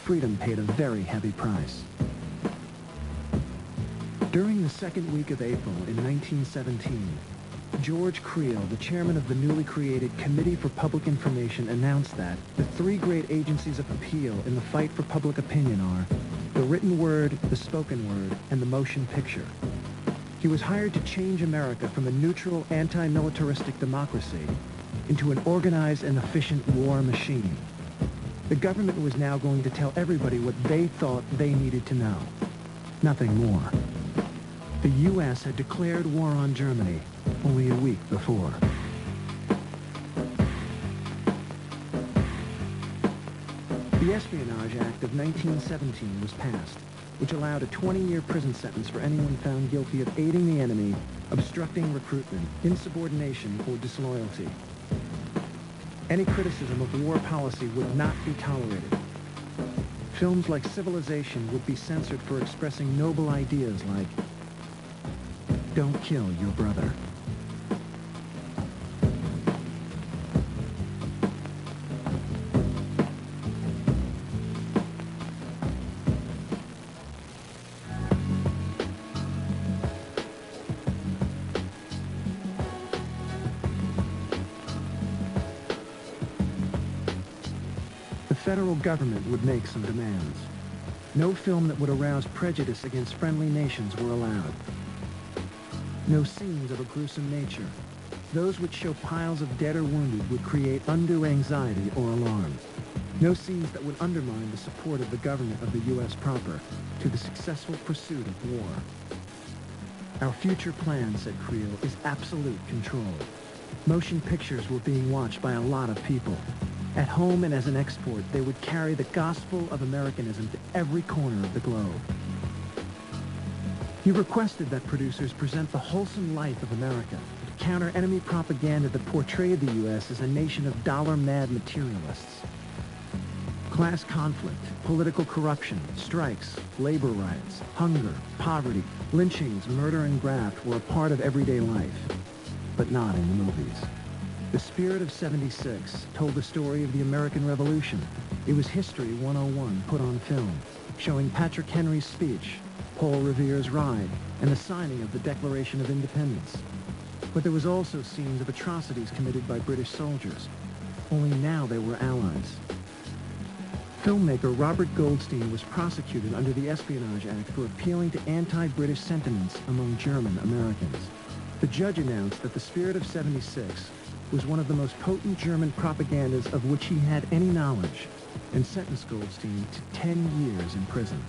freedom paid a very heavy price. During the second week of April in 1917, George Creel, the chairman of the newly created Committee for Public Information, announced that the three great agencies of appeal in the fight for public opinion are the written word, the spoken word, and the motion picture. He was hired to change America from a neutral, anti-militaristic democracy into an organized and efficient war machine. The government was now going to tell everybody what they thought they needed to know. Nothing more. The U.S. had declared war on Germany only a week before. The Espionage Act of 1917 was passed, which allowed a 20-year prison sentence for anyone found guilty of aiding the enemy, obstructing recruitment, insubordination, or disloyalty. Any criticism of war policy would not be tolerated. Films like Civilization would be censored for expressing noble ideas like, "Don't kill your brother." The federal government would make some demands. No film that would arouse prejudice against friendly nations were allowed. No scenes of a gruesome nature. Those which show piles of dead or wounded would create undue anxiety or alarm. No scenes that would undermine the support of the government of the U.S. proper to the successful pursuit of war. Our future plan, said Creel, is absolute control. Motion pictures were being watched by a lot of people. At home and as an export, they would carry the gospel of Americanism to every corner of the globe. He requested that producers present the wholesome life of America, counter enemy propaganda that portrayed the U.S. as a nation of dollar-mad materialists. Class conflict, political corruption, strikes, labor riots, hunger, poverty, lynchings, murder, and graft were a part of everyday life, but not in the movies. The Spirit of 76 told the story of the American Revolution. It was History 101 put on film, showing Patrick Henry's speech, Paul Revere's ride, and the signing of the Declaration of Independence. But there was also scenes of atrocities committed by British soldiers. Only now they were allies. Filmmaker Robert Goldstein was prosecuted under the Espionage Act for appealing to anti-British sentiments among German Americans. The judge announced that The Spirit of 76 was one of the most potent German propagandas of which he had any knowledge, and sentenced Goldstein to 10 years in prison.